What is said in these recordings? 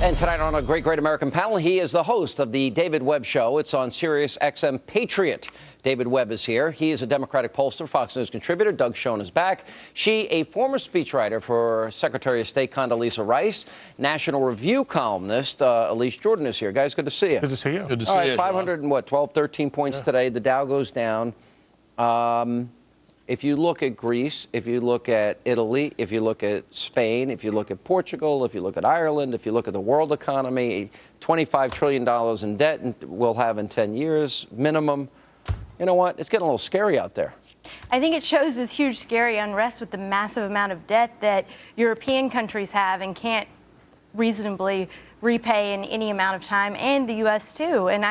And tonight on a Great American Panel, he is the host of the David Webb Show. It's on Sirius XM Patriot. David Webb is here. He is a Democratic pollster, Fox News contributor. Doug Schoen is back. She, a former speechwriter for Secretary of State Condoleezza Rice, National Review columnist Elise Jordan is here. Guys, good to see you. Good to see you. Good to see you. 500 and what, 12, 13 points today. The Dow goes down. If you look at Greece, if you look at Italy, if you look at Spain, if you look at Portugal, if you look at Ireland, if you look at the world economy, $25 trillion in debt we'll have in 10 years minimum. You know what? It's getting a little scary out there. I think it shows this huge, scary unrest with the massive amount of debt that European countries have and can't reasonably repay in any amount of time, and the U.S. too. And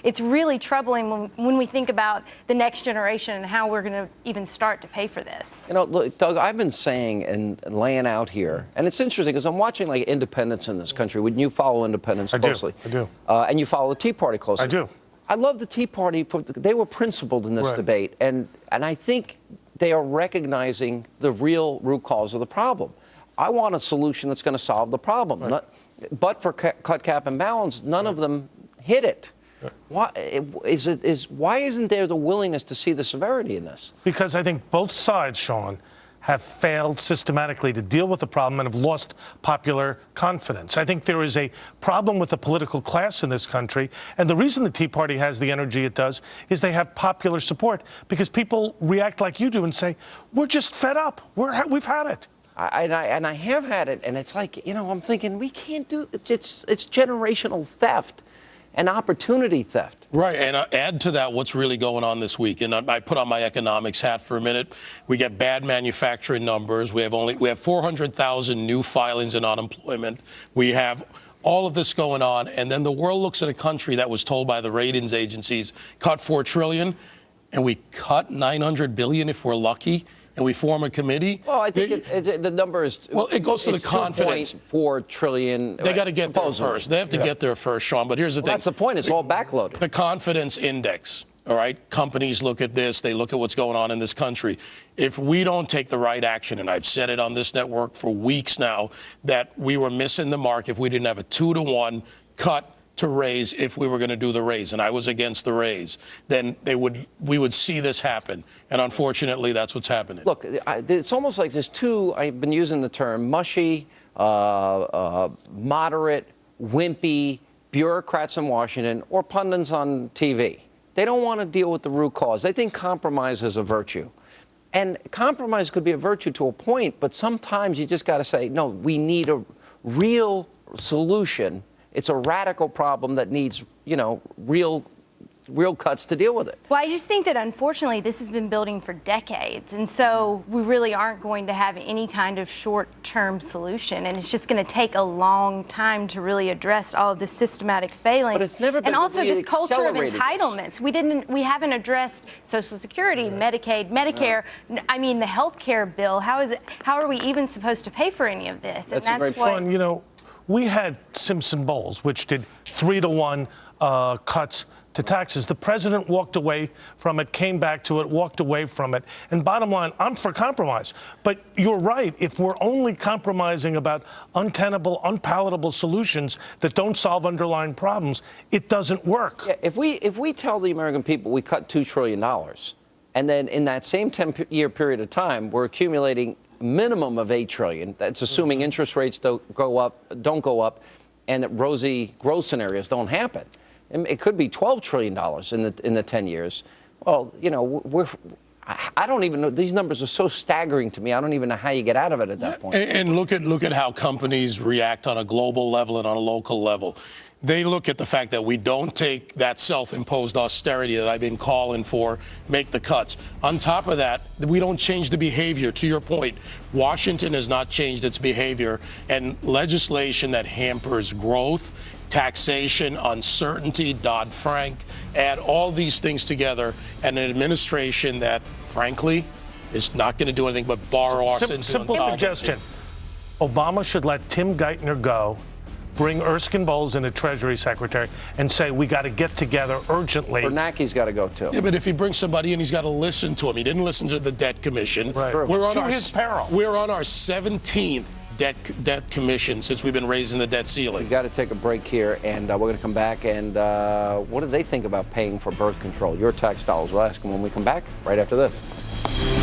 it's really troubling when we think about the next generation and how we're going to even start to pay for this. You know, look, Doug, I've been saying and laying out here, and it's interesting because I'm watching like independents in this country. When you follow independents closely, I do. And you follow the Tea Party closely. I do. I love the Tea Party. They were principled in this debate, and I think they are recognizing the real root cause of the problem. I want a solution that's going to solve the problem. But for cut, cap, and balance, none of them hit it. Why isn't there the willingness to see the severity in this? Because I think both sides, Sean, have failed systematically to deal with the problem and have lost popular confidence. I think there is a problem with the political class in this country, and the reason the Tea Party has the energy it does is they have popular support, because people react like you do and say, we're just fed up. We've had it. I have had it, and it's like, you know, I'm thinking we can't do it. It's generational theft and opportunity theft. Right, and add to that what's really going on this week. And I put on my economics hat for a minute. We get bad manufacturing numbers. We have 400,000 new filings in unemployment. We have all of this going on, and then the world looks at a country that was told by the ratings agencies cut $4 trillion, and we cut $900 billion if we're lucky. And we form a committee. Well, I think the number is. Well, it goes to the confidence. $2.4 trillion. They got to get there first. They have to get there first, Sean. But here's the thing. That's the point. It's all backloaded. The confidence index. All right. Companies look at this. They look at what's going on in this country. If we don't take the right action, and I've said it on this network for weeks now, that we were missing the mark if we didn't have a 2-to-1 cut to raise if we were going to do the raise, and I was against the raise, then we would see this happen. And unfortunately, that's what's happening. Look, it's almost like there's two, I've been using the term, mushy, moderate, wimpy bureaucrats in Washington or pundits on TV. They don't want to deal with the root cause. They think compromise is a virtue. And compromise could be a virtue to a point, but sometimes you just got to say, no, we need a real solution. It's a radical problem that needs, you know, real cuts to deal with it. Well, I just think that, unfortunately, this has been building for decades. And so we really aren't going to have any kind of short-term solution. And it's just going to take a long time to really address all of this systematic failing. But it's never been. And also this culture of entitlements. We haven't addressed Social Security, Medicaid, Medicare. I mean, the health care bill. How are we even supposed to pay for any of this? And that's what. Sean, you know, we had Simpson Bowles, which did 3-to-1 cuts to taxes. The president walked away from it, came back to it, walked away from it. And bottom line, I'm for compromise. But you're right. If we're only compromising about untenable, unpalatable solutions that don't solve underlying problems, it doesn't work. Yeah, if we tell the American people we cut $2 trillion, and then in that same 10-year period of time, we're accumulating minimum of $8 trillion. That's assuming interest rates don't go up, and that rosy growth scenarios don't happen. And it could be $12 trillion in the 10 years. Well, you know, I don't even know. These numbers are so staggering to me. I don't even know how you get out of it at that point. And look at how companies react on a global level and on a local level. They look at the fact that we don't take that self-imposed austerity that I've been calling for, make the cuts. On top of that, we don't change the behavior. To your point, Washington has not changed its behavior, and legislation that hampers growth, taxation, uncertainty, Dodd-Frank, add all these things together, and an administration that, frankly, is not going to do anything but borrow us into simple suggestion. Obama should let Tim Geithner go, bring Erskine Bowles in the Treasury Secretary, and say, we got to get together urgently. Bernanke's got to go, too. Yeah, but if he brings somebody in, he's got to listen to him. He didn't listen to the Debt Commission. Right. We're on to his peril. We're on our 17th debt commission since we've been raising the debt ceiling. We got to take a break here, and we're going to come back. And what do they think about paying for birth control? Your tax dollars. We'll ask them when we come back, right after this.